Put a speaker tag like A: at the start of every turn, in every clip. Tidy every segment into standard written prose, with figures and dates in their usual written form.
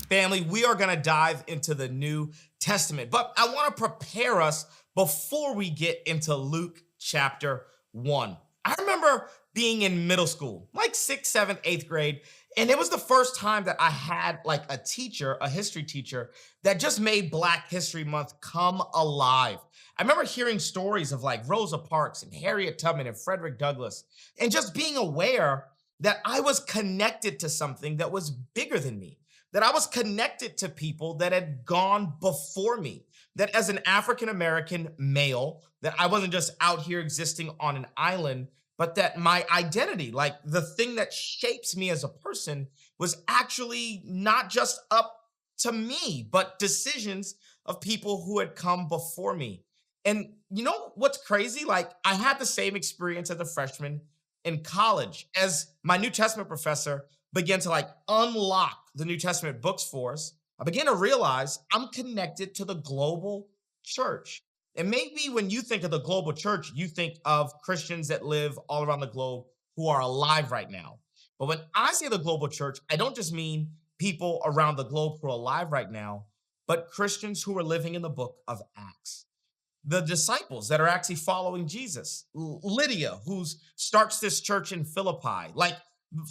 A: Family, we are going to dive into the New Testament, but I want to prepare us before we get into Luke chapter 1. I remember being in middle school, like sixth, seventh, eighth grade, and it was the first time that I had like a teacher, a history teacher, that just made Black History Month come alive. I remember hearing stories of like Rosa Parks and Harriet Tubman and Frederick Douglass, and just being aware that I was connected to something that was bigger than me, that I was connected to people that had gone before me, that as an African American male, that I wasn't just out here existing on an island, but that my identity, like the thing that shapes me as a person, was actually not just up to me, but decisions of people who had come before me. And you know what's crazy? Like, I had the same experience as a freshman in college as my New Testament professor began to like unlock the New Testament books for us. I began to realize I'm connected to the global church. And maybe when you think of the global church, you think of Christians that live all around the globe who are alive right now. But when I say the global church, I don't just mean people around the globe who are alive right now, but Christians who are living in the book of Acts, the disciples that are actually following Jesus. Lydia, who starts this church in Philippi, like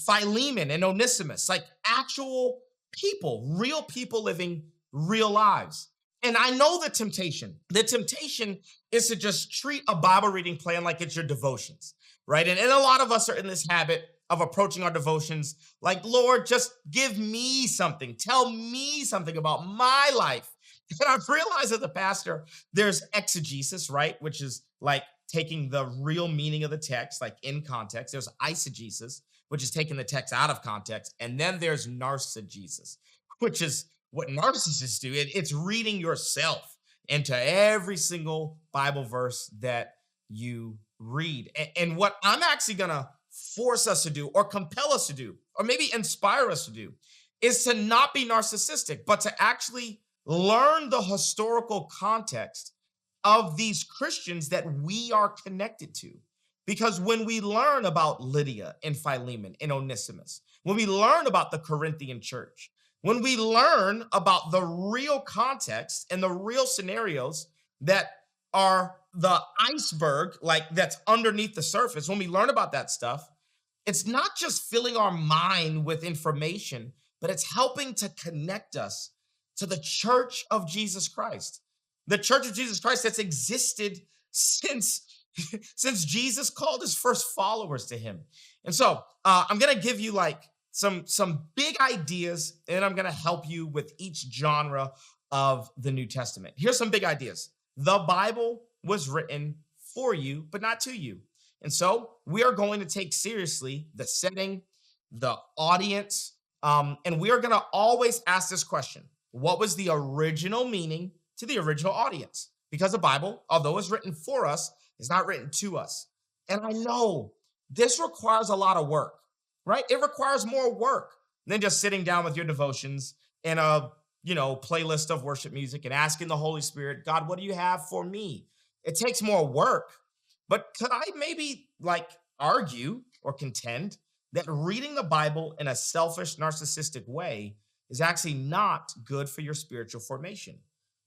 A: Philemon and Onesimus, like actual people, real people living real lives. And I know the temptation. The temptation is to just treat a Bible reading plan like it's your devotions, right? And a lot of us are in this habit of approaching our devotions like, Lord, just give me something. Tell me something about my life. And I've realized as a pastor, there's exegesis, right? Which is like taking the real meaning of the text, like in context. There's eisegesis, which is taking the text out of context. And then there's narcigesis, which is what narcissists do. It's reading yourself into every single Bible verse that you read. And what I'm actually going to force us to do, or compel us to do, or maybe inspire us to do, is to not be narcissistic, but to actually learn the historical context of these Christians that we are connected to. Because when we learn about Lydia and Philemon and Onesimus, when we learn about the Corinthian church, when we learn about the real context and the real scenarios that are the iceberg, like that's underneath the surface, when we learn about that stuff, it's not just filling our mind with information, but it's helping to connect us to the church of Jesus Christ, the church of Jesus Christ that's existed since since Jesus called his first followers to him. And so I'm going to give you like some big ideas, and I'm going to help you with each genre of the New Testament. Here's some big ideas. The Bible was written for you, but not to you. And so we are going to take seriously the setting, the audience, and we are going to always ask this question: what was the original meaning to the original audience? Because the Bible, although it's written for us, is not written to us. And I know this requires a lot of work, right? It requires more work than just sitting down with your devotions and a, playlist of worship music and asking the Holy Spirit, God, what do you have for me? It takes more work. But could I maybe like argue or contend that reading the Bible in a selfish, narcissistic way is actually not good for your spiritual formation?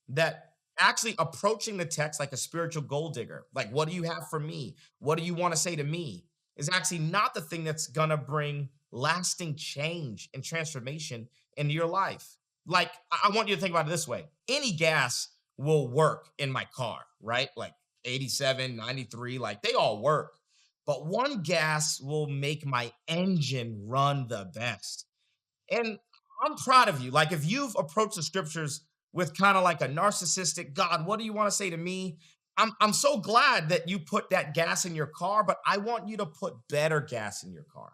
A: That actually approaching the text like a spiritual gold digger, like, what do you have for me? What do you want to say to me? Is actually not the thing that's going to bring lasting change and transformation into your life. Like, I want you to think about it this way. Any gas will work in my car, right? Like 87, 93, like they all work. But one gas will make my engine run the best. And I'm proud of you. Like, if you've approached the scriptures with kind of like a narcissistic, God, what do you want to say to me? I'm so glad that you put that gas in your car, but I want you to put better gas in your car.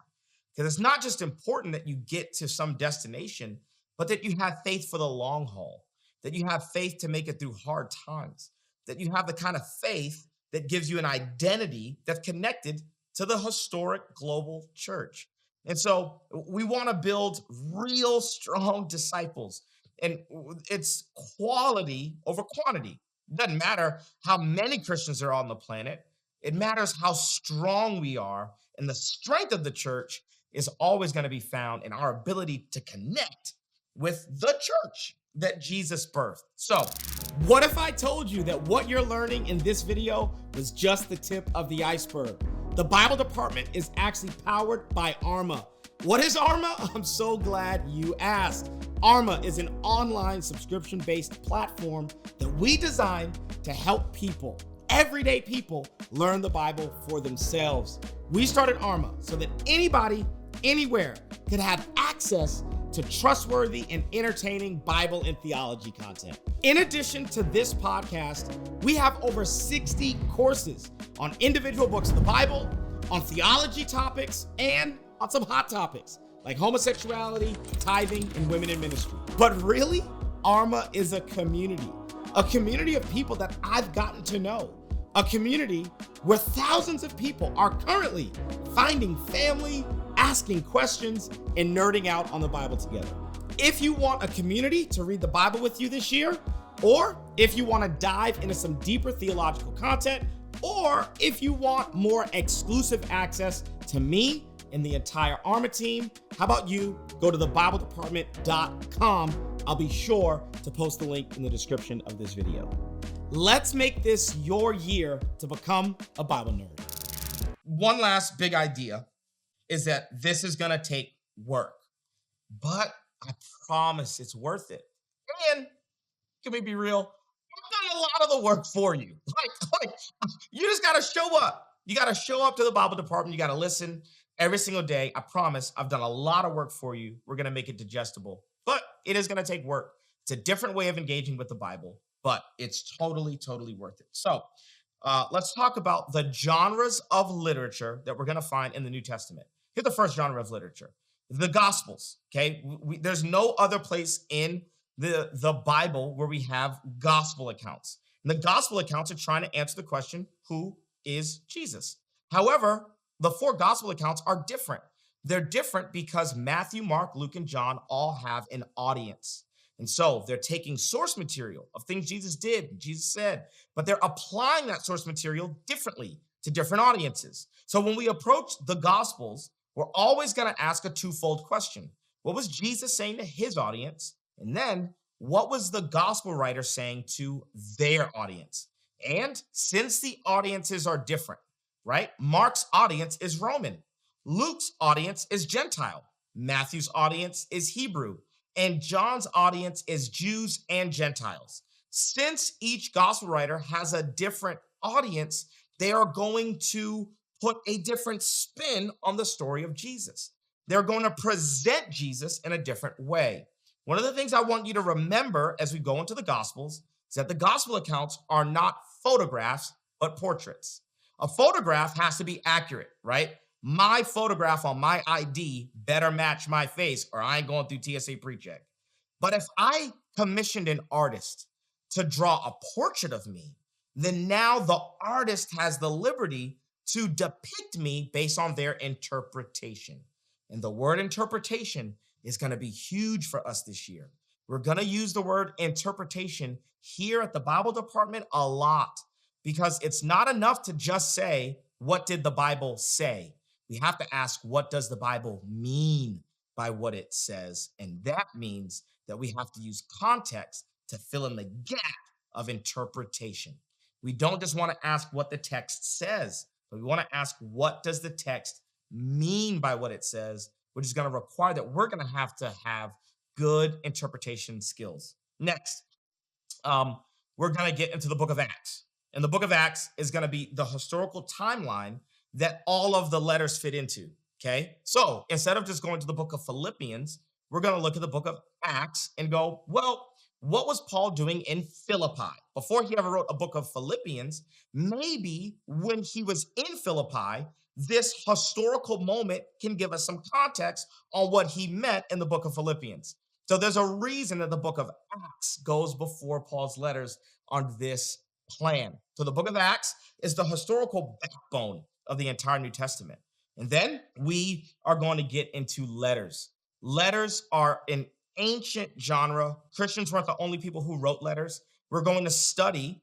A: Because it's not just important that you get to some destination, but that you have faith for the long haul, that you have faith to make it through hard times, that you have the kind of faith that gives you an identity that's connected to the historic global church. And so we want to build real strong disciples. And it's quality over quantity. It doesn't matter how many Christians are on the planet. It matters how strong we are. And the strength of the church is always going to be found in our ability to connect with the church that Jesus birthed. So, what if I told you that what you're learning in this video was just the tip of the iceberg? The Bible department is actually powered by Arma. What is Arma? I'm so glad you asked. Arma is an online subscription-based platform that we designed to help people, everyday people, learn the Bible for themselves. We started Arma so that anybody, anywhere, could have access to trustworthy and entertaining Bible and theology content. In addition to this podcast, we have over 60 courses on individual books of the Bible, on theology topics, and on some hot topics like homosexuality, tithing, and women in ministry. But really, Arma is a community of people that I've gotten to know, a community where thousands of people are currently finding family, asking questions, and nerding out on the Bible together. If you want a community to read the Bible with you this year, or if you want to dive into some deeper theological content, or if you want more exclusive access to me and the entire Arma team, how about you go to thebibledepartment.com. I'll be sure to post the link in the description of this video. Let's make this your year to become a Bible nerd. One last big idea is that this is going to take work, but I promise it's worth it. And can we be real? I've done a lot of the work for you. Like you just got to show up. You got to show up to the Bible department. You got to listen every single day. I promise I've done a lot of work for you. We're going to make it digestible, but it is going to take work. It's a different way of engaging with the Bible, but it's totally worth it. So let's talk about the genres of literature that we're going to find in the New Testament. Here's the first genre of literature, the Gospels, okay? There's no other place in the Bible where we have gospel accounts. And the gospel accounts are trying to answer the question, who is Jesus? However, the four gospel accounts are different. They're different because Matthew, Mark, Luke, and John all have an audience. And so they're taking source material of things Jesus did, Jesus said, but they're applying that source material differently to different audiences. So when we approach the Gospels, we're always going to ask a twofold question. What was Jesus saying to his audience? And then what was the gospel writer saying to their audience? And since the audiences are different, right? Mark's audience is Roman. Luke's audience is Gentile. Matthew's audience is Hebrew. And John's audience is Jews and Gentiles. Since each gospel writer has a different audience, they are going to put a different spin on the story of Jesus. They're going to present Jesus in a different way. One of the things I want you to remember as we go into the Gospels is that the gospel accounts are not photographs, but portraits. A photograph has to be accurate, right? My photograph on my ID better match my face or I ain't going through TSA pre-check. But if I commissioned an artist to draw a portrait of me, then now the artist has the liberty to depict me based on their interpretation. And the word interpretation is going to be huge for us this year. We're going to use the word interpretation here at the Bible department a lot because it's not enough to just say, what did the Bible say? We have to ask, what does the Bible mean by what it says? And that means that we have to use context to fill in the gap of interpretation. We don't just want to ask what the text says, but we want to ask, what does the text mean by what it says, which is going to require that we're going to have good interpretation skills. Next, we're going to get into the book of Acts. And the book of Acts is going to be the historical timeline that all of the letters fit into, okay? So instead of just going to the book of Philippians, we're going to look at the book of Acts and go, well, what was Paul doing in Philippi? Before he ever wrote a book of Philippians, maybe when he was in Philippi, this historical moment can give us some context on what he meant in the book of Philippians. So there's a reason that the book of Acts goes before Paul's letters on this plan. So the book of Acts is the historical backbone of the entire New Testament. And then we are going to get into letters. Letters are an ancient genre. Christians weren't the only people who wrote letters. We're going to study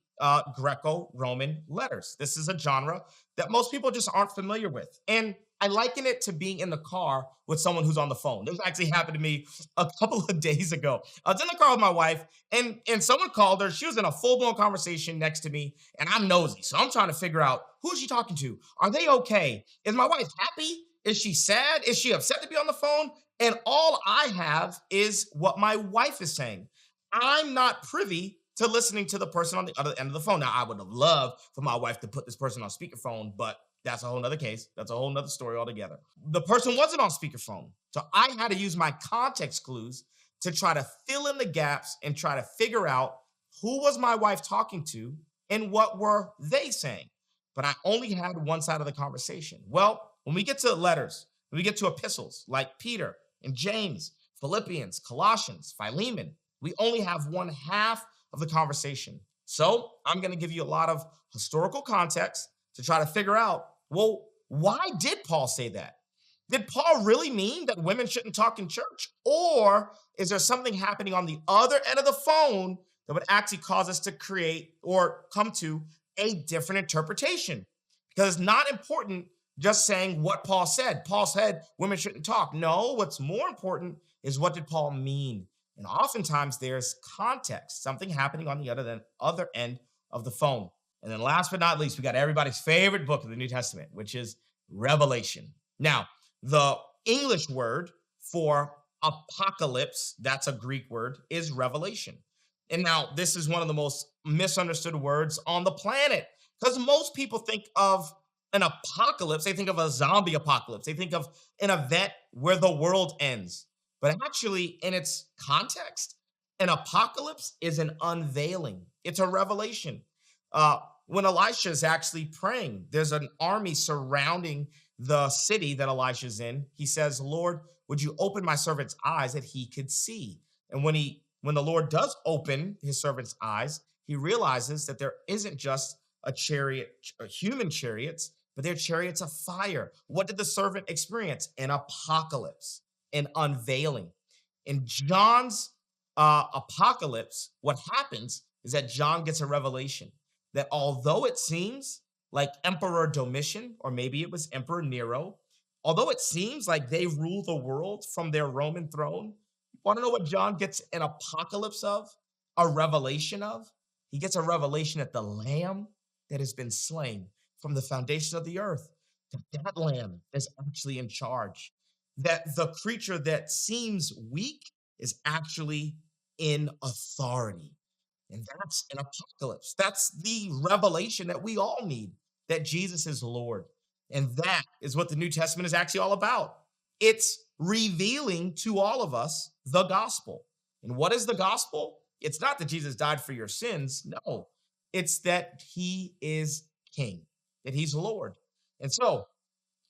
A: Greco-Roman letters. This is a genre that most people just aren't familiar with. And I liken it to being in the car with someone who's on the phone. This actually happened to me a couple of days ago. I was in the car with my wife, and someone called her. She was in a full-blown conversation next to me, and I'm nosy. So I'm trying to figure out, who is she talking to? Are they okay? Is my wife happy? Is she sad? Is she upset to be on the phone? And all I have is what my wife is saying. I'm not privy to listening to the person on the other end of the phone. Now, I would have loved for my wife to put this person on speakerphone, but that's a whole nother case. That's a whole nother story altogether. The person wasn't on speakerphone. So I had to use my context clues to try to fill in the gaps and try to figure out who was my wife talking to and what were they saying. But I only had one side of the conversation. Well, when we get to letters, when we get to epistles like Peter and James, Philippians, Colossians, Philemon, we only have one half of the conversation. So I'm going to give you a lot of historical context to try to figure out, well, why did Paul say that? Did Paul really mean that women shouldn't talk in church? Or is there something happening on the other end of the phone that would actually cause us to create or come to a different interpretation? Because it's not important just saying what Paul said. Paul said women shouldn't talk. No, what's more important is, what did Paul mean? And oftentimes there's context, something happening on the other end of the phone. And then last but not least, we got everybody's favorite book of the New Testament, which is Revelation. Now, the English word for apocalypse, that's a Greek word, is revelation. And now this is one of the most misunderstood words on the planet, because most people think of an apocalypse, they think of a zombie apocalypse, they think of an event where the world ends. But actually, in its context, an apocalypse is an unveiling. It's a revelation. When Elisha is actually praying, there's an army surrounding the city that Elisha's in. He says, Lord, would you open my servant's eyes that he could see? And when the Lord does open his servant's eyes, he realizes that there isn't just a chariot, human chariots, but they're chariots of fire. What did the servant experience? An apocalypse, an unveiling. In John's apocalypse, what happens is that John gets a revelation that although it seems like Emperor Domitian, or maybe it was Emperor Nero, although it seems like they rule the world from their Roman throne, you want to know what John gets an apocalypse of? A revelation of? He gets a revelation that the lamb that has been slain from the foundation of the earth, that lamb is actually in charge. That the creature that seems weak is actually in authority. And that's an apocalypse. That's the revelation that we all need, that Jesus is Lord. And that is what the New Testament is actually all about. It's revealing to all of us the gospel. And what is the gospel? It's not that Jesus died for your sins. No, it's that he is king, that he's Lord. And so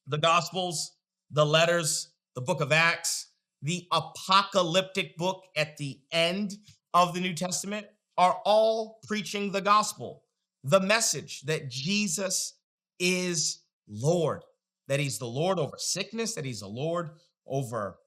A: the gospels, the letters, the book of Acts, the apocalyptic book at the end of the New Testament are all preaching the gospel, the message that Jesus is Lord, that he's the Lord over sickness, that he's the Lord over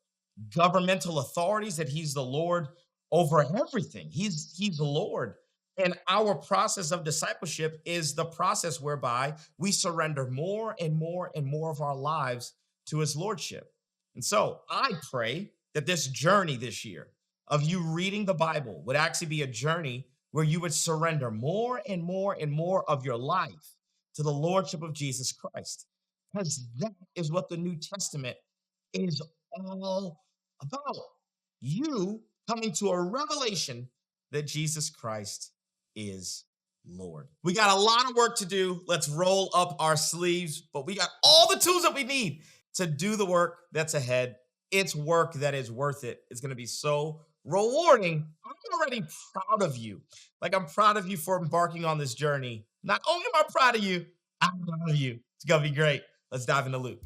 A: governmental authorities, that he's the Lord over everything. He's the Lord. And our process of discipleship is the process whereby we surrender more and more and more of our lives to his lordship. And so I pray that this journey this year of you reading the Bible would actually be a journey where you would surrender more and more and more of your life to the lordship of Jesus Christ. Because that is what the New Testament is all about. You coming to a revelation that Jesus Christ is Lord. We got a lot of work to do. Let's roll up our sleeves, but we got all the tools that we need to do the work that's ahead. It's work that is worth it. It's going to be so rewarding. I'm already proud of you. Like, I'm proud of you for embarking on this journey. Not only am I proud of you, I'm proud of you. It's going to be great. Let's dive into Luke.